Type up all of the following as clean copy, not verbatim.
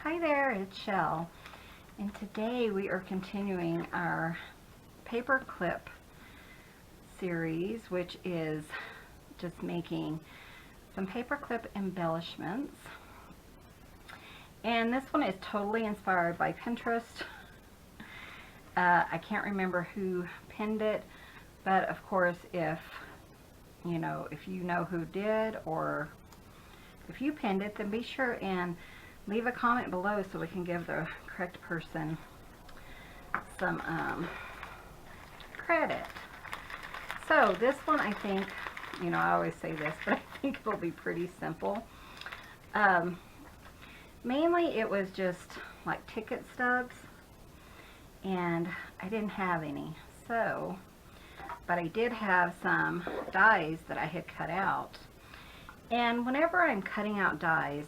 Hi there, it's Shell, and today we are continuing our Paperclip series, which is just making some paperclip embellishments. And this one is totally inspired by Pinterest. I can't remember who pinned it, but of course if you know who did, or if you pinned it, then be sure and leave a comment below so we can give the correct person some credit. So this one, I think, I always say this, but I think it'll be pretty simple. Mainly it was just like ticket stubs, and I didn't have any. So, but I did have some dies that I had cut out. And whenever I'm cutting out dies,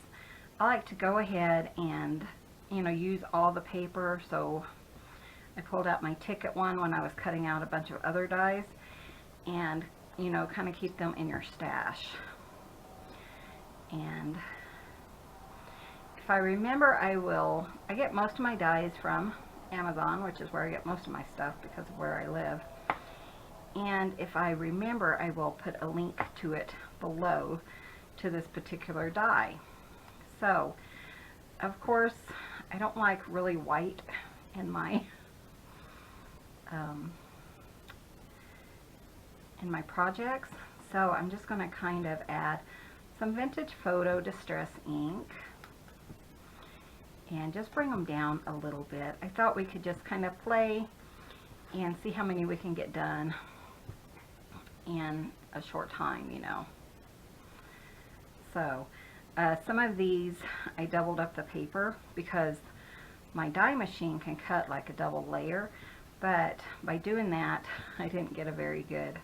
I like to go ahead and, use all the paper. So I pulled out my ticket one when I was cutting out a bunch of other dies, and, kind of keep them in your stash. And if I remember, I get most of my dies from Amazon, which is where I get most of my stuff because of where I live. And if I remember, I will put a link to it below to this particular die. So, of course, I don't like really white in my projects, so I'm just going to kind of add some vintage photo distress ink and just bring them down a little bit. I thought we could just kind of play and see how many we can get done in a short time, So some of these I doubled up the paper because my die machine can cut like a double layer, but by doing that I didn't get a very good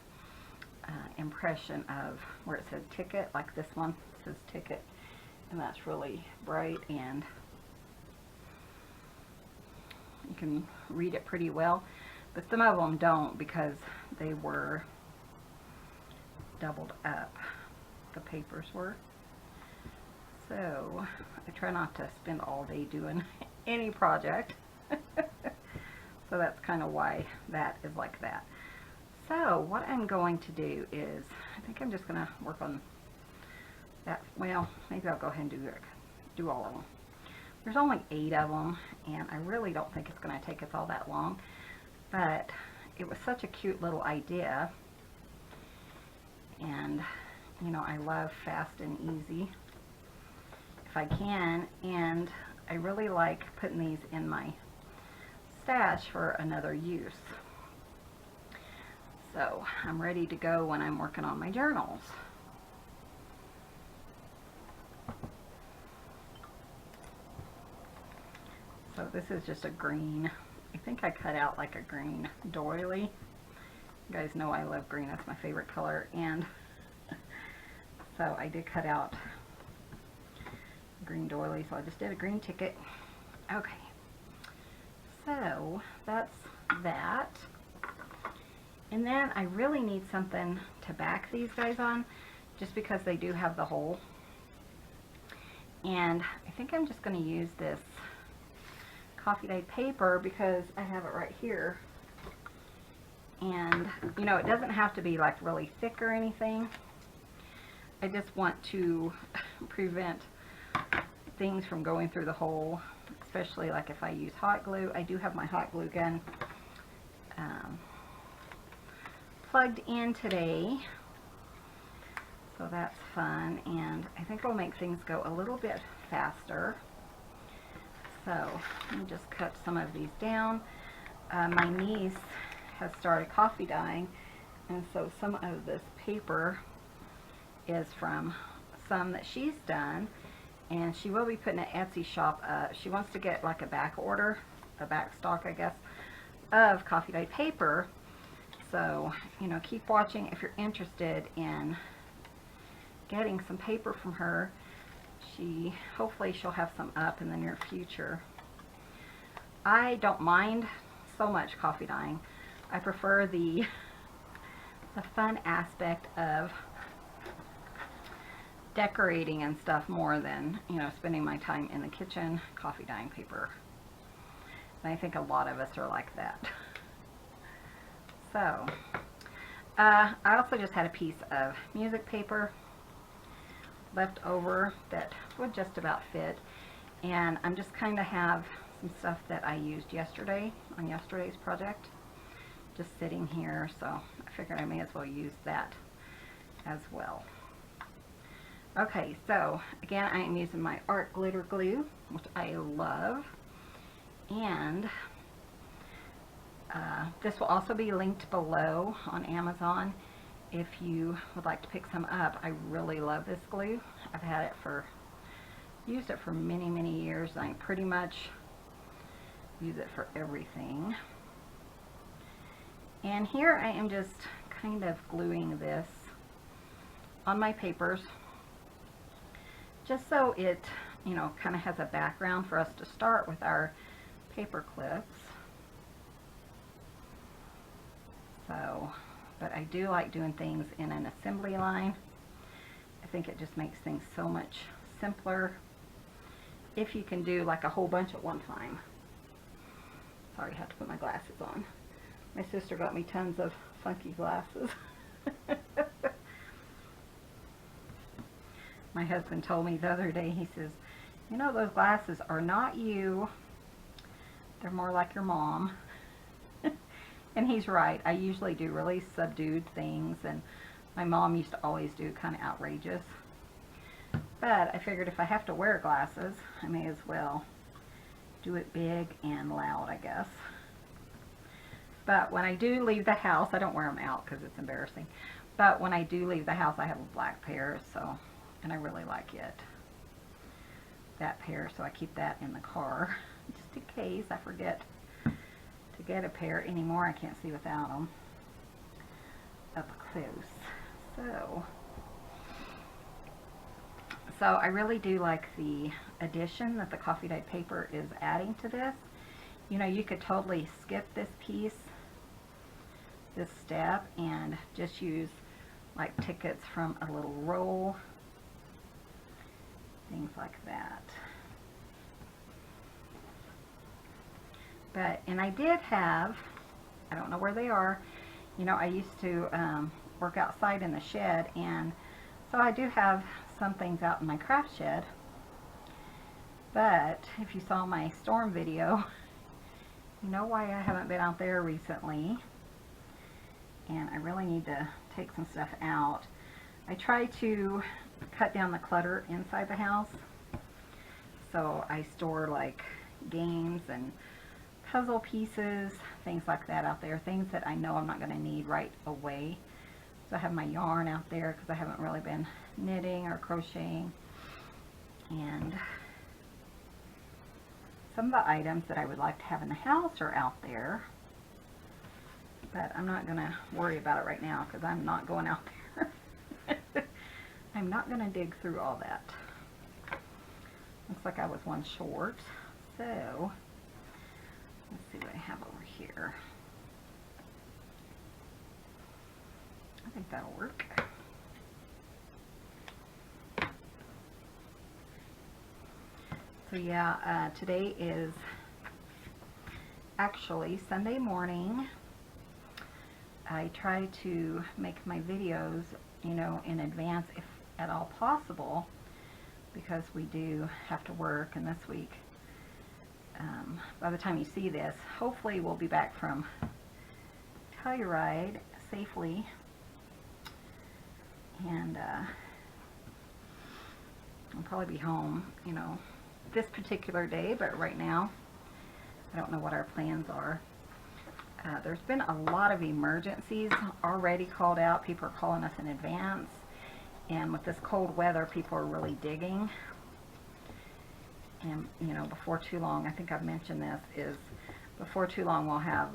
impression of where it said ticket. Like this one says ticket, and that's really bright and you can read it pretty well, but some of them don't because they were doubled up, the papers were. So I try not to spend all day doing any project. So that's kind of why that is like that. So what I'm going to do is, I think I'm just going to work on that. Well, maybe I'll go ahead and do all of them. There's only 8 of them, and I really don't think it's going to take us all that long. But it was such a cute little idea. And, I love fast and easy if I can, and I really like putting these in my stash for another use. So I'm ready to go when I'm working on my journals. So this is just a green. I think I cut out like a green doily. You guys know I love green. That's my favorite color. And so I did cut out green doily. So I just did a green ticket. Okay. So that's that. And then I really need something to back these guys on, just because they do have the hole. And I think I'm just going to use this coffee dyed paper because I have it right here. And it doesn't have to be like really thick or anything. I just want to prevent things from going through the hole, especially like if I use hot glue. I do have my hot glue gun plugged in today, so that's fun, and I think it'll make things go a little bit faster. So let me just cut some of these down. My niece has started coffee dyeing, and so some of this paper is from some that she's done, and she will be putting an Etsy shop up. She wants to get like a back order, a back stock, I guess, of coffee dyed paper. So, keep watching if you're interested in getting some paper from her. Hopefully she'll have some up in the near future. I don't mind so much coffee dyeing. I prefer the fun aspect of decorating and stuff more than, you know, spending my time in the kitchen coffee dyeing paper. And I think a lot of us are like that. So, I also just had a piece of music paper left over that would just about fit. And I'm just kind of have some stuff that I used yesterday on yesterday's project just sitting here, so I figured I may as well use that as well. Okay, so again, I am using my art glitter glue, which I love, and this will also be linked below on Amazon if you would like to pick some up. I really love this glue. I've had it used it for many, many years. I pretty much use it for everything. And here I am just kind of gluing this on my papers, just so it, you know, kind of has a background for us to start with our paper clips. So, but I do like doing things in an assembly line. I think it just makes things so much simpler if you can do like a whole bunch at one time. Sorry, I have to put my glasses on. My sister got me tons of funky glasses. My husband told me the other day, he says, you know, those glasses are not you. They're more like your mom. And he's right. I usually do really subdued things, and my mom used to always do kind of outrageous. But I figured if I have to wear glasses, I may as well do it big and loud, I guess. But when I do leave the house, I don't wear them out because it's embarrassing. But when I do leave the house, I have a black pair, so, and I really like it. That pair, so I keep that in the car just in case I forget to get a pair anymore. I can't see without them up close. So I really do like the addition that the coffee dyed paper is adding to this. You know, you could totally skip this piece, this step, and just use like tickets from a little roll, things like that. But, and I did have, I don't know where they are, you know, I used to work outside in the shed, and so I do have some things out in my craft shed. But if you saw my storm video, you know why I haven't been out there recently, and I really need to take some stuff out. I try to cut down the clutter inside the house, so I store like games and puzzle pieces, things like that out there, things that I know I'm not going to need right away. So I have my yarn out there because I haven't really been knitting or crocheting, and some of the items that I would like to have in the house are out there, but I'm not going to worry about it right now because I'm not going out there. I'm not going to dig through all that. Looks like I was one short, so let's see what I have over here. I think that'll work. So yeah, today is actually Sunday morning. I try to make my videos, you know, in advance if at all possible, because we do have to work, and this week, by the time you see this, hopefully we'll be back from Telluride safely, and I'll probably be home, you know, this particular day, but right now I don't know what our plans are. There's been a lot of emergencies already called out. People are calling us in advance, and with this cold weather, people are really digging. And, you know, before too long, I think I've mentioned this, is before too long we'll have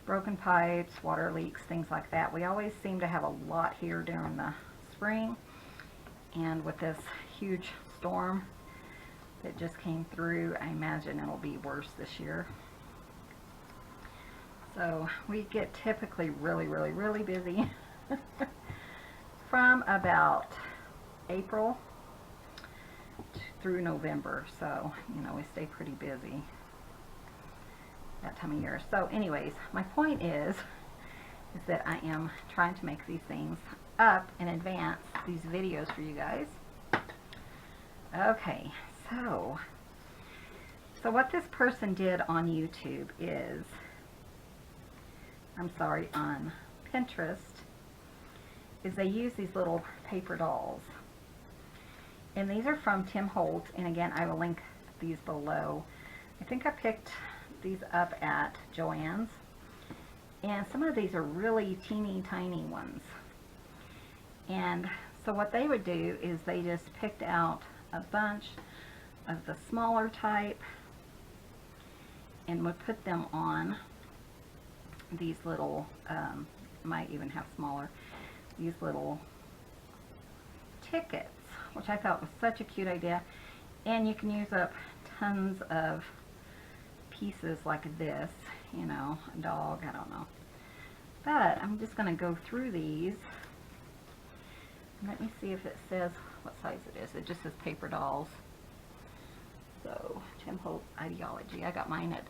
broken pipes, water leaks, things like that. We always seem to have a lot here during the spring, and with this huge storm that just came through, I imagine it'll be worse this year. So we get typically really, really, really busy. from about April through November, so you know we stay pretty busy that time of year. So anyways, my point is that I am trying to make these things up in advance, these videos for you guys. Okay, so what this person did on YouTube is, on Pinterest, is they use these little paper dolls. And these are from Tim Holtz, and again, I will link these below. I think I picked these up at Joann's, and some of these are really teeny tiny ones. And so what they would do is they just picked out a bunch of the smaller type and would put them on these little, might even have smaller, these little tickets, which I thought was such a cute idea. And you can use up tons of pieces like this, you know, a dog, I don't know. But I'm just going to go through these. Let me see if it says what size it is. It just says paper dolls. So, Tim Holtz Ideology. I got mine at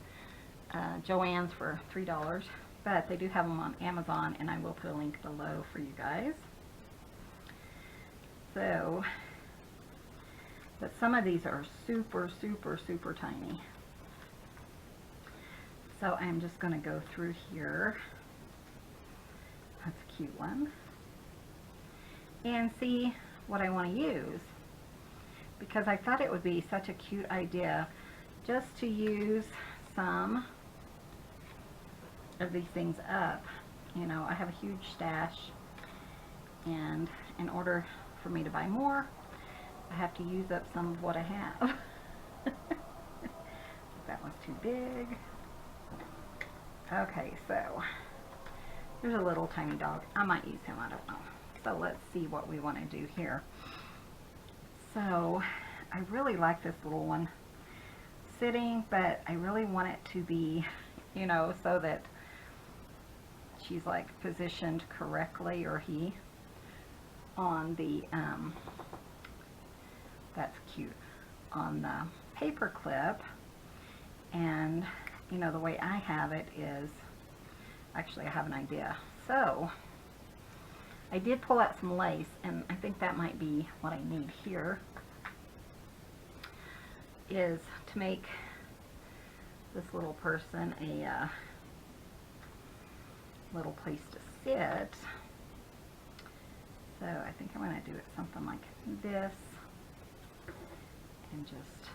Joann's for $3, but they do have them on Amazon, and I will put a link below for you guys. So, but some of these are super, super, super tiny. So I'm just going to go through here. That's a cute one. And see what I want to use. Because I thought it would be such a cute idea just to use some of these things up. You know, I have a huge stash, and in order for me to buy more, I have to use up some of what I have. That one's too big. Okay, so there's a little tiny dog. I might use him, I don't know. So let's see what we want to do here. So I really like this little one sitting, but I really want it to be, you know, so that she's like positioned correctly, or he, on the, that's cute, on the paper clip. And you know, the way I have it is, actually I have an idea. So I did pull out some lace, and I think that might be what I need here, is to make this little person a little place to sit. So I think I'm going to do it something like this, and just,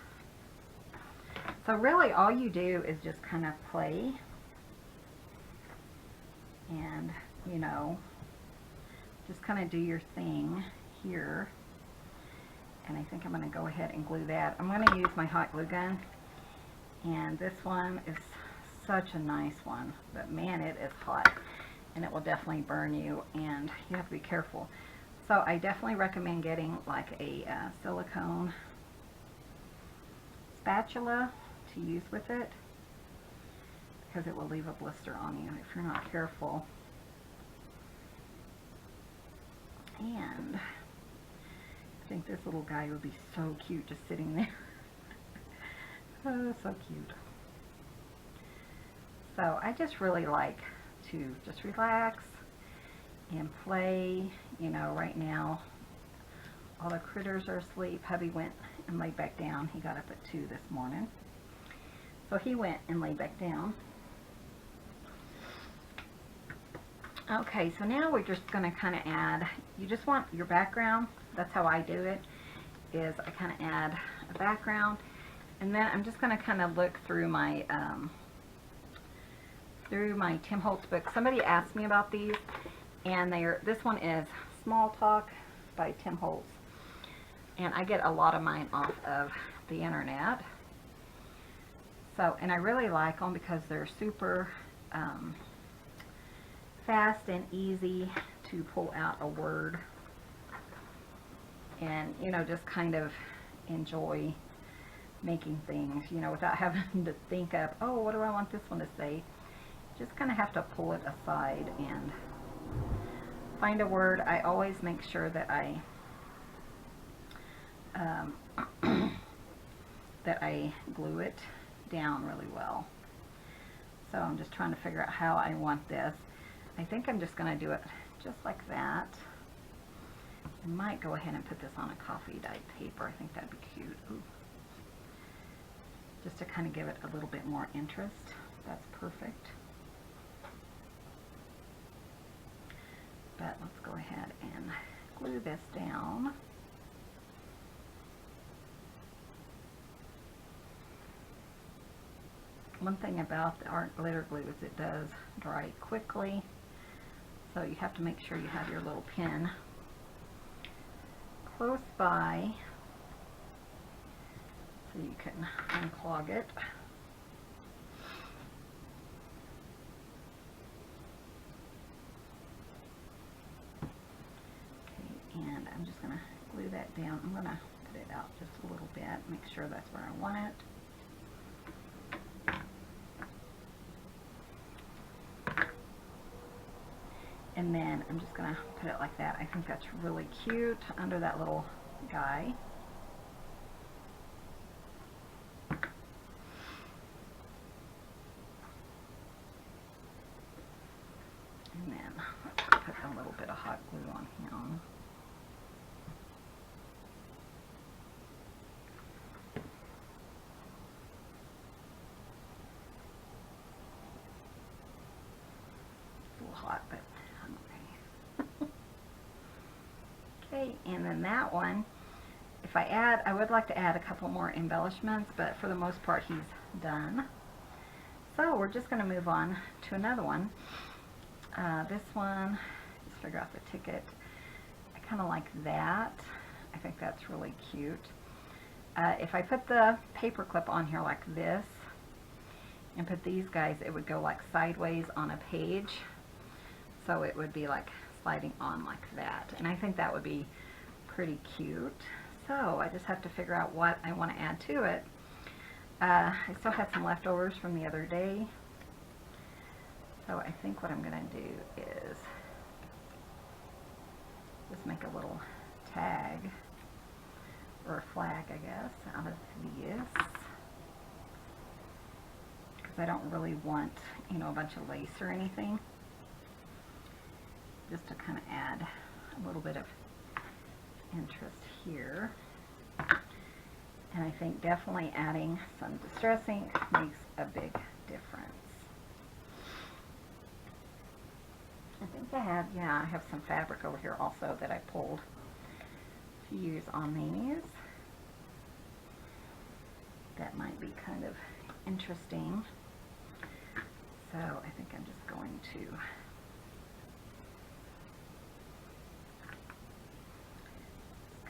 so really all you do is just kind of play, and you know, just kind of do your thing here. And I think I'm going to go ahead and glue that. I'm going to use my hot glue gun, and this one is such a nice one, but man, it is hot, and it will definitely burn you, and you have to be careful. So I definitely recommend getting like a silicone spatula to use with it, because it will leave a blister on you if you're not careful. And I think this little guy would be so cute just sitting there. Oh, so cute. So I just really like to just relax and play. You know, right now all the critters are asleep. Hubby went and laid back down. He got up at 2 this morning. So he went and laid back down. Okay, so now we're just going to kind of add, you just want your background. That's how I do it, is I kind of add a background, and then I'm just going to kind of look through my Tim Holtz book. Somebody asked me about these, and this one is Small Talk by Tim Holtz, and I get a lot of mine off of the internet. So, and I really like them because they're super fast and easy to pull out a word, and you know, just kind of enjoy making things, you know, without having to think of, oh, what do I want this one to say. Just kind of have to pull it aside and find a word, I always make sure that I that I glue it down really well. So I'm just trying to figure out how I want this. I think I'm just going to do it just like that. I might go ahead and put this on a coffee dyed paper. I think that'd be cute. Ooh. Just to kind of give it a little bit more interest. That's perfect. But let's go ahead and glue this down. One thing about the art glitter glue is it does dry quickly, so you have to make sure you have your little pin close by so you can unclog it. Okay, and I'm just going to glue that down. I'm going to put it out just a little bit, make sure that's where I want it. And then I'm just going to put it like that. I think that's really cute under that little guy. And then let's put a little bit of hot glue on him. It's a little hot, but okay, and then that one, if I would like to add a couple more embellishments, but for the most part he's done. So we're just going to move on to another one. This one, let's figure out the ticket. I kind of like that. I think that's really cute. If I put the paperclip on here like this and put these guys, it would go like sideways on a page. So it would be like sliding on like that, and I think that would be pretty cute. So I just have to figure out what I want to add to it. I still had some leftovers from the other day, so I think what I'm going to do is just make a little tag or a flag, I guess, out of these, because I don't really want, you know, a bunch of lace or anything. Just to kind of add a little bit of interest here. And I think definitely adding some distress ink makes a big difference. I think I have some fabric over here also that I pulled to use on these. That might be kind of interesting. So I think I'm just going to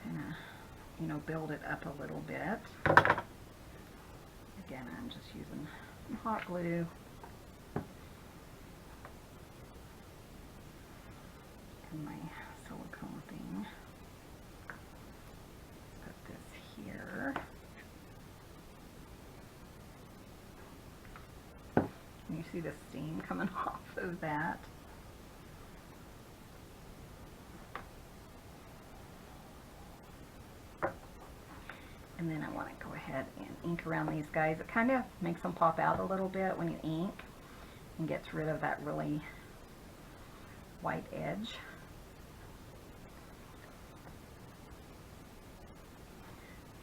kind of, you know, build it up a little bit. Again, I'm just using some hot glue. And my silicone thing. Put this here. And you see the steam coming off of that. And then I want to go ahead and ink around these guys. It kind of makes them pop out a little bit when you ink and gets rid of that really white edge.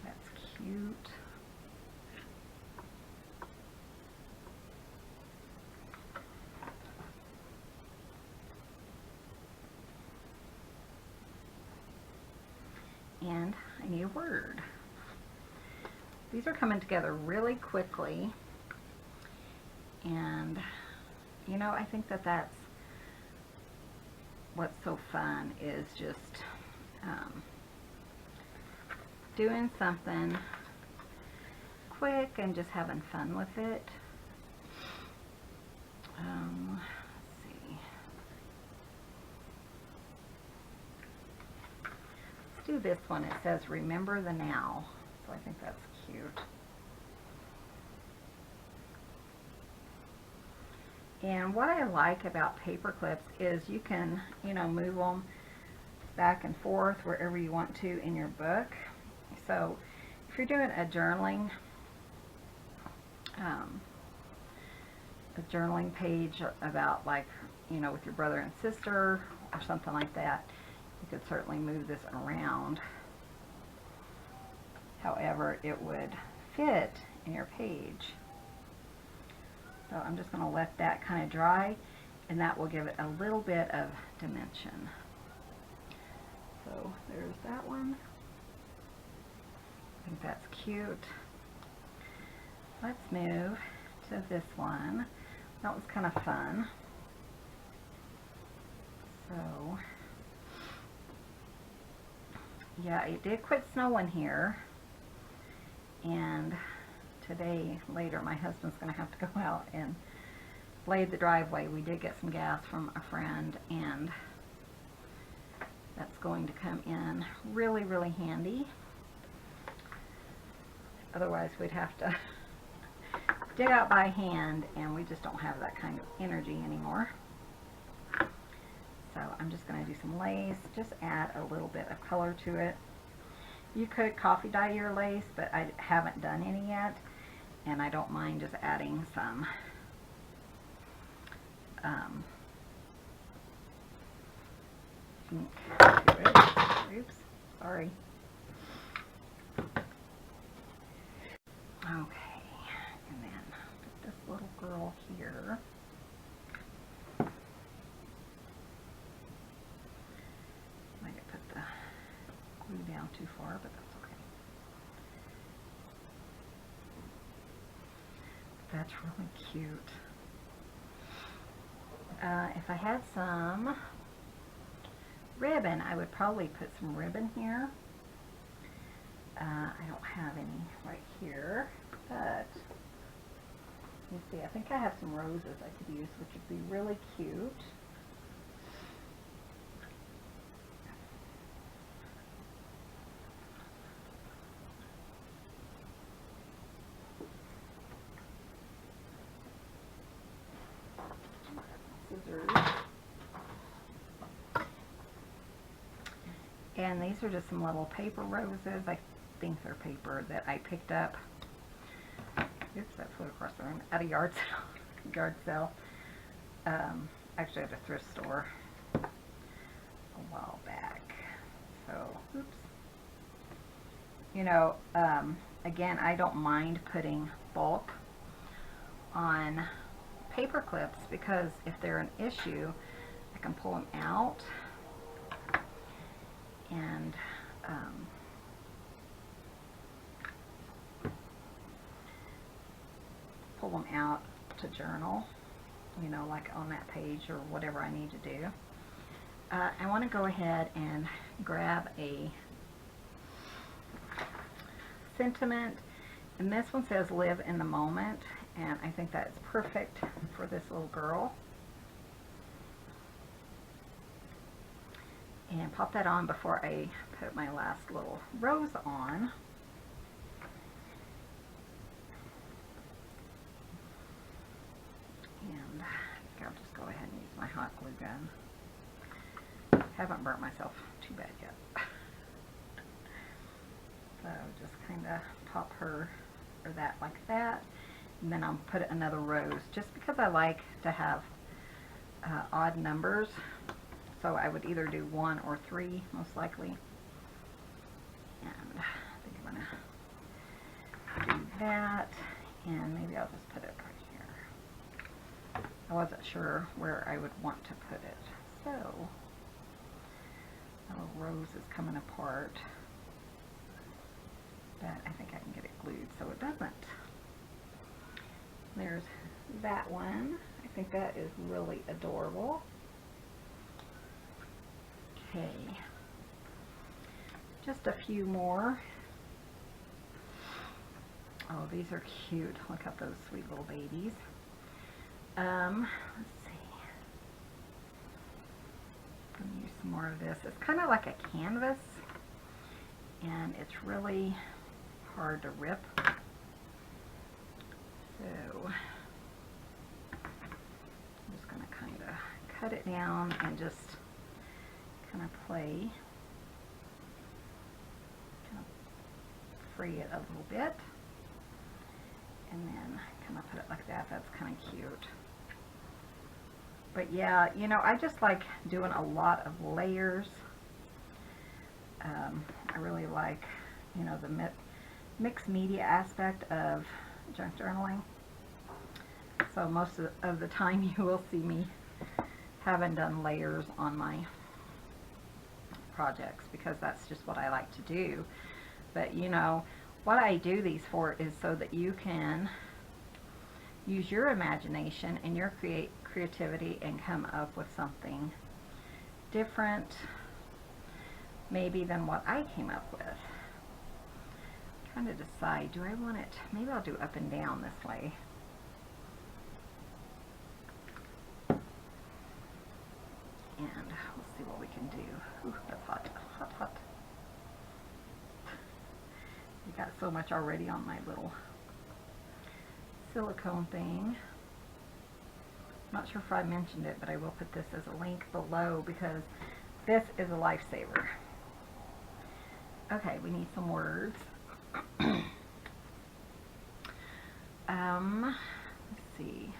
That's cute. And I need a word. These are coming together really quickly, and you know, I think that that's what's so fun, is just doing something quick and just having fun with it. Let's see. Let's do this one. It says remember the now, so I think that's cute. And what I like about paper clips is you can, you know, move them back and forth wherever you want to in your book. So if you're doing a journaling page about, like, you know, with your brother and sister or something like that, you could certainly move this around. However, it would fit in your page. So I'm just going to let that kind of dry, and that will give it a little bit of dimension. So there's that one. I think that's cute. Let's move to this one. That was kind of fun. So yeah, it did quit snowing here, and today, later, my husband's going to have to go out and blade the driveway. We did get some gas from a friend, and that's going to come in really, really handy. Otherwise, we'd have to dig out by hand, and we just don't have that kind of energy anymore. So I'm just going to do some lace, just add a little bit of color to it. You could coffee dye your lace, but I haven't done any yet, and I don't mind just adding some ink to it. Oops, sorry. Okay, and then put this little girl here. Might have put the glue down too far, but that's okay. That's really cute. If I had some ribbon, I would probably put some ribbon here. I don't have any right here, but you see, I think I have some roses I could use, which would be really cute. Scissors. And these are just some little paper roses. I think they're paper that I picked up. Oops, that flew across the room. At a yard sale. Actually at a thrift store a while back. So, oops. You know, again, I don't mind putting bulk on paper clips, because if they're an issue, I can pull them out and pull them out to journal, you know, like on that page or whatever I need to do. I want to go ahead and grab a sentiment, and this one says live in the moment, and I think that is perfect for this little girl. And pop that on before I put my last little rose on. And I think I'll just go ahead and use my hot glue gun. Haven't burnt myself too bad yet. So just kind of pop her, or that, like that. And then I'll put another rose, just because I like to have odd numbers. So I would either do 1 or 3, most likely. And I think I'm going to do that, and maybe I'll just put it right here. I wasn't sure where I would want to put it. So, the rose is coming apart, but I think I can get it glued so it doesn't. There's that one. I think that is really adorable. Okay, just a few more. Oh, these are cute. Look at those sweet little babies. Let's see. I'm going to use some more of this. It's kind of like a canvas, and it's really hard to rip. So cut it down and just kind of play, kind of free it a little bit, and then kind of put it like that. That's kind of cute. But yeah, you know, I just like doing a lot of layers. I really like, you know, the mixed media aspect of junk journaling. So most of the time you will see me haven't done layers on my projects because that's just what I like to do. But you know, what I do these for is so that you can use your imagination and your creativity and come up with something different maybe than what I came up with. I'm trying to decide, do I want it, maybe I'll do up and down this way. And we'll see what we can do. Ooh, that's hot, hot, hot. You got so much already on my little silicone thing. Not sure if I mentioned it, but I will put this as a link below because this is a lifesaver. Okay, we need some words. Let's see.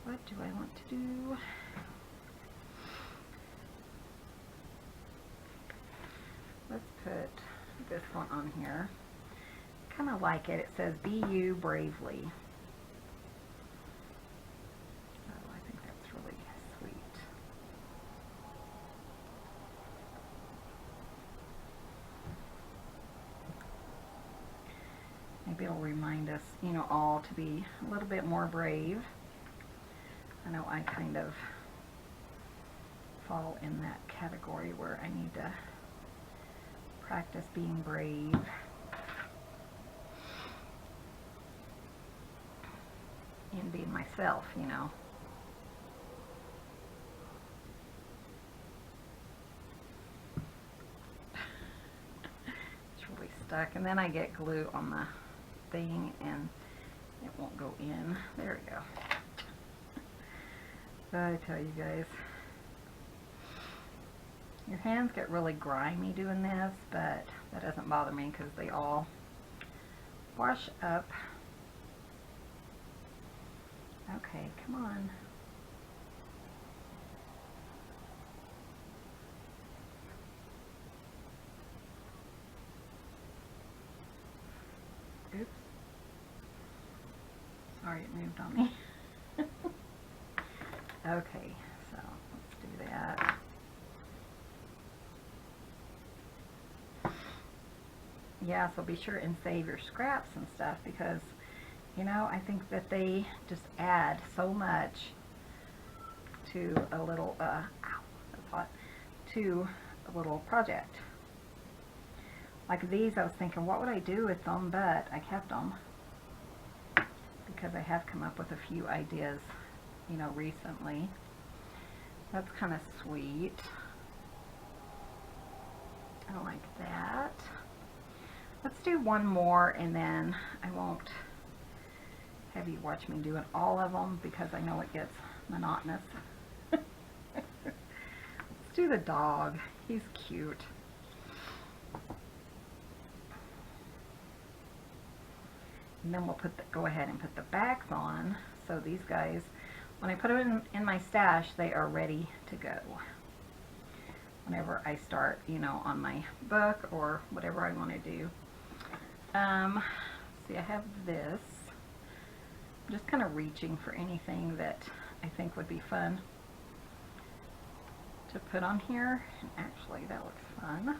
What do I want to do? Let's put this one on here. Kind of like it. It says, "Be you bravely." So I think that's really sweet. Maybe it'll remind us, you know, all to be a little bit more brave. I know I kind of fall in that category where I need to practice being brave. And being myself, you know. It's really stuck. And then I get glue on the thing and it won't go in. There we go. I tell you guys, your hands get really grimy doing this, but that doesn't bother me because they all wash up. Okay, come on. Oops. Sorry, it moved on me. Okay, so let's do that. Yeah, so be sure and save your scraps and stuff because, you know, I think that they just add so much to a little, ow, that's hot, to a little project. Like these, I was thinking, what would I do with them? But I kept them because I have come up with a few ideas, you know, recently. That's kind of sweet. I like that. Let's do one more and then I won't have you watch me doing all of them because I know it gets monotonous. Let's do the dog. He's cute. And then we'll go ahead and put the backs on. So these guys, when I put them in my stash, they are ready to go. Whenever I start, you know, on my book or whatever I want to do. See, I have this. I'm just kind of reaching for anything that I think would be fun to put on here. And actually, that looks fun.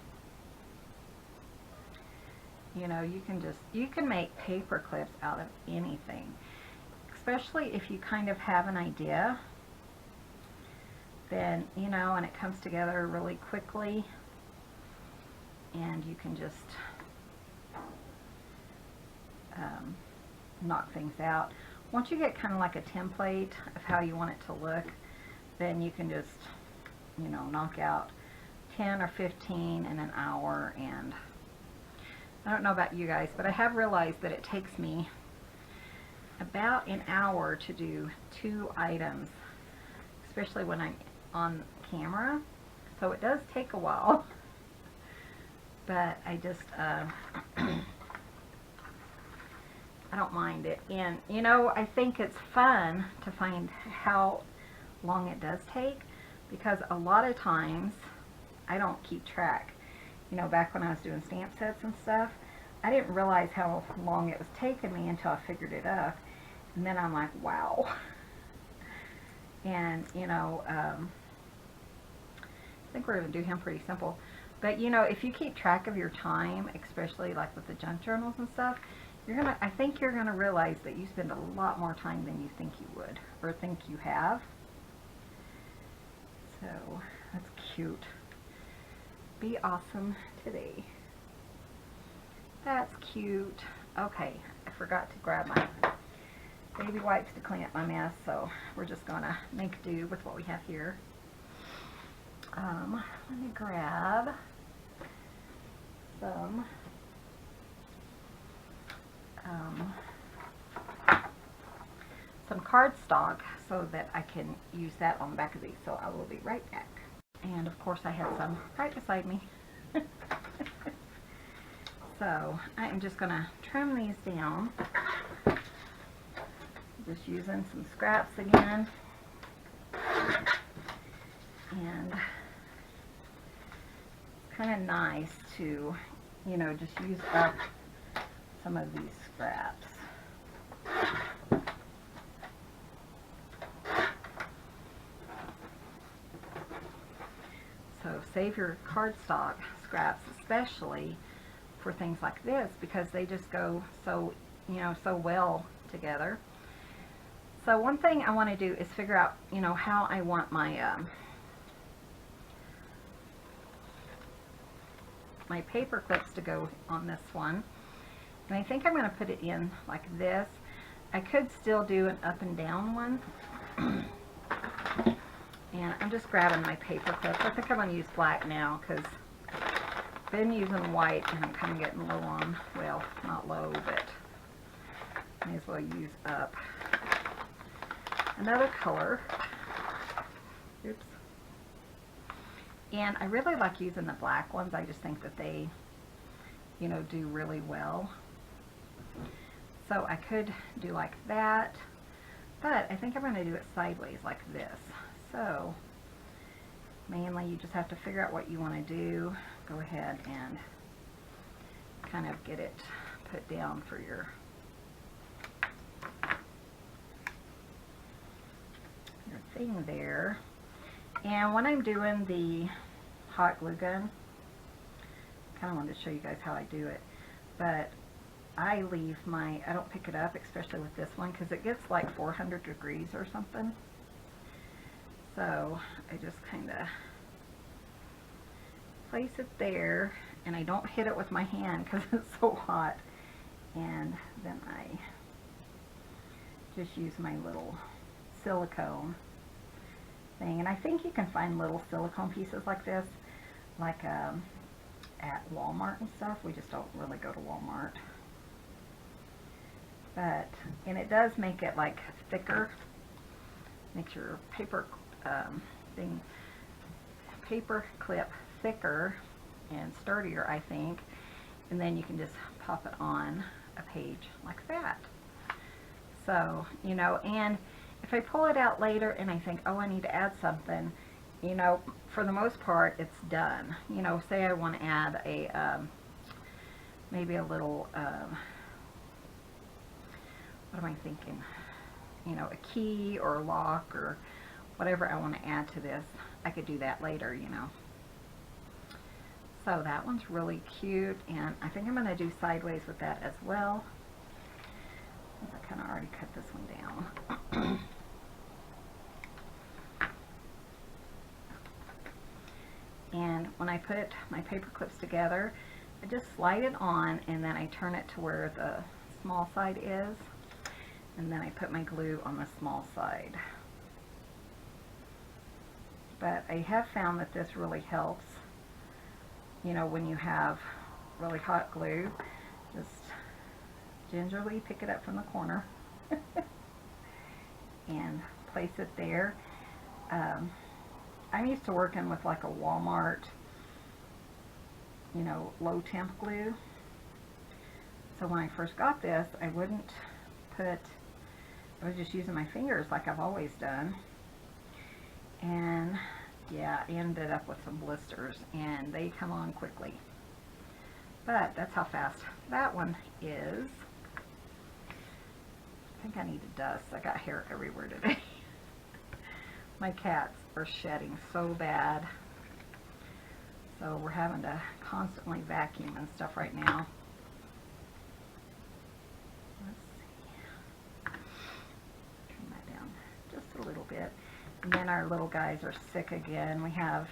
You know, you can make paper clips out of anything, especially if you kind of have an idea, then, you know, and it comes together really quickly, and you can just knock things out. Once you get kind of like a template of how you want it to look, then you can just, you know, knock out 10 or 15 in an hour. And I don't know about you guys, but I have realized that it takes me about an hour to do 2 items, especially when I'm on camera. So it does take a while, but I just, I don't mind it. And, you know, I think it's fun to find how long it does take, because a lot of times I don't keep track. You know, back when I was doing stamp sets and stuff, I didn't realize how long it was taking me until I figured it up. And then I'm like, wow. And, you know, I think we're going to do him pretty simple. But, you know, if you keep track of your time, especially like with the junk journals and stuff, I think you're going to realize that you spend a lot more time than you think you would, or think you have. So, that's cute. Be awesome today. That's cute. Okay, I forgot to grab my baby wipes to clean up my mess, so we're just gonna make do with what we have here. Let me grab some cardstock so that I can use that on the back of these, so I will be right back. And of course I have some right beside me. So I'm just going to trim these down, just using some scraps again. And it's kind of nice to, you know, just use up some of these scraps. So save your cardstock scraps, especially for things like this, because they just go so, you know, so well together. So one thing I want to do is figure out, you know, how I want my my paper clips to go on this one. And I think I'm going to put it in like this. I could still do an up and down one. And I'm just grabbing my paper clips. I think I'm going to use black now because I've been using white and I'm kind of getting low on, well, not low, but may as well use up another color. Oops. And I really like using the black ones. I just think that they, you know, do really well. So I could do like that, but I think I'm going to do it sideways like this. So mainly you just have to figure out what you want to do. Go ahead and kind of get it put down for your thing there. And when I'm doing the hot glue gun, I kind of wanted to show you guys how I do it, but I leave my, I don't pick it up, especially with this one, because it gets like 400 degrees or something. So I just kind of place it there, and I don't hit it with my hand because it's so hot. And then I just use my little silicone thing. And I think you can find little silicone pieces like this, like at Walmart and stuff. We just don't really go to Walmart. But, and it does make it like thicker, makes your paper paper clip thicker and sturdier, I think. And then you can just pop it on a page like that. So, you know, and if I pull it out later and I think, oh, I need to add something, you know, for the most part, it's done. You know, say I want to add a, maybe a little, what am I thinking? You know, a key or a lock or whatever I want to add to this. I could do that later, you know. So that one's really cute, and I think I'm going to do sideways with that as well. I kind of already cut this one down. And when I put my paper clips together, I just slide it on, and then I turn it to where the small side is, and then I put my glue on the small side. But I have found that this really helps, you know, when you have really hot glue. Just gingerly pick it up from the corner. and place it there. I'm used to working with like a Walmart, you know, low temp glue. So when I first got this, I was just using my fingers like I've always done. And yeah, I ended up with some blisters, and they come on quickly. But that's how fast that one is. I think I need to dust. I got hair everywhere today. My cats are shedding so bad. So we're having to constantly vacuum and stuff right now. Let's see. Turn that down just a little bit. And then our little guys are sick again. We have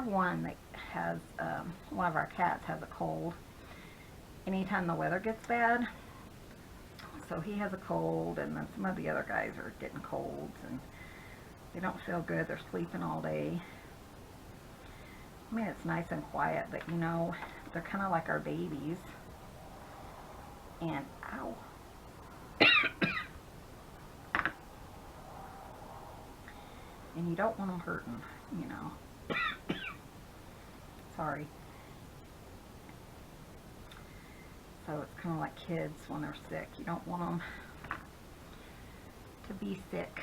one that has, one of our cats has a cold anytime the weather gets bad. So he has a cold, and then some of the other guys are getting colds, and they don't feel good. They're sleeping all day. I mean, it's nice and quiet, but you know, they're kind of like our babies. And, ow. And you don't want them hurting, you know. Sorry. So it's kind of like kids when they're sick. You don't want them to be sick.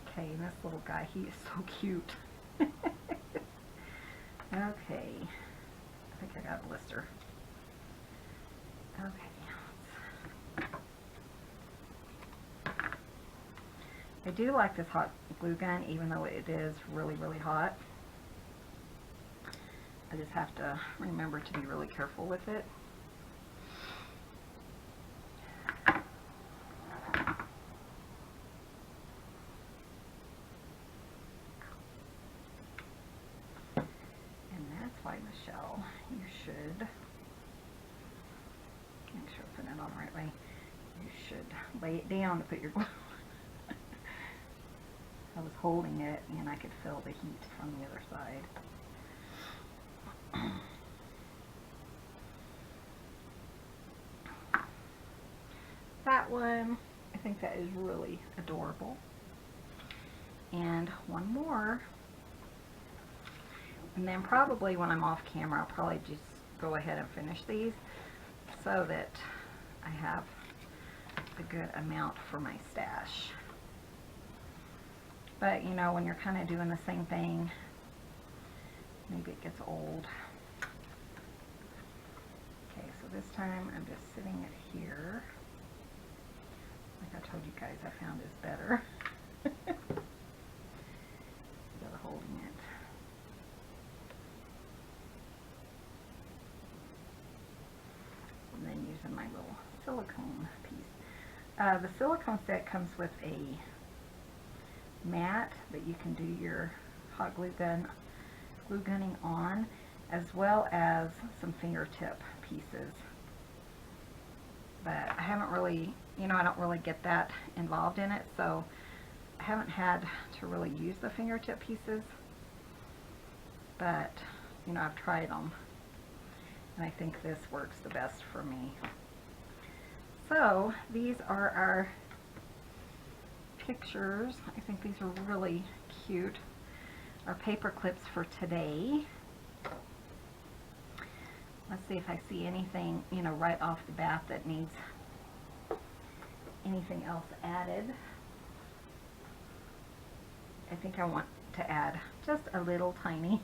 Okay, and this little guy, he is so cute. Okay. I think I got a blister. Okay. I do like this hot glue gun, even though it is really, really hot. I just have to remember to be really careful with it. And that's why, Michelle, you should make sure I'm putting it on the right way. You should lay it down to put your glue. I was holding it and I could feel the heat from the other side. That one, I think that is really adorable. And one more. And then probably when I'm off camera, I'll probably just go ahead and finish these so that I have a good amount for my stash. But you know, when you're kind of doing the same thing, maybe it gets old. Okay, so this time I'm just sitting it here. Like I told you guys, I found is better. Instead of holding it. And then using my little silicone piece. The silicone set comes with a mat that you can do your hot glue gunning on, as well as some fingertip pieces. But I haven't really, you know, I don't really get that involved in it, so I haven't had to really use the fingertip pieces. But, you know, I've tried them, and I think this works the best for me. So these are our pictures. I think these are really cute. Our paper clips for today. Let's see if I see anything, you know, right off the bat that needs anything else added. I think I want to add just a little tiny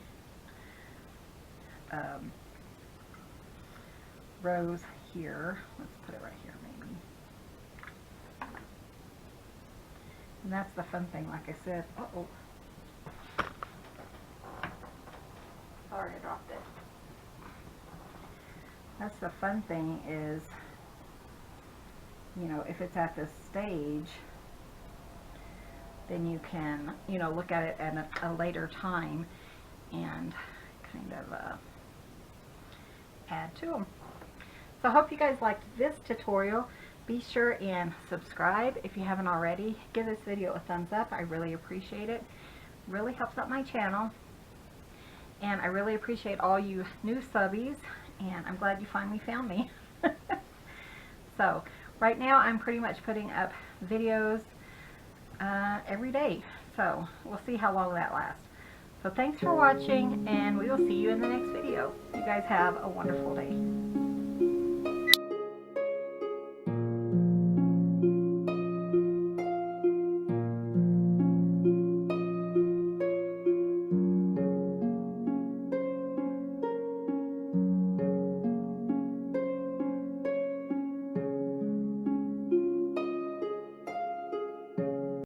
rose here. Let's put it right here maybe. And that's the fun thing, like I said. Uh-oh. Sorry, I dropped it. That's the fun thing is, you know, if it's at this stage, then you can, you know, look at it at a later time and kind of add to them. So I hope you guys liked this tutorial. Be sure and subscribe if you haven't already. Give this video a thumbs up. I really appreciate it. Really helps out my channel. And I really appreciate all you new subbies. And I'm glad you finally found me. So right now I'm pretty much putting up videos every day. So we'll see how long that lasts. So thanks for watching, and we will see you in the next video. You guys have a wonderful day.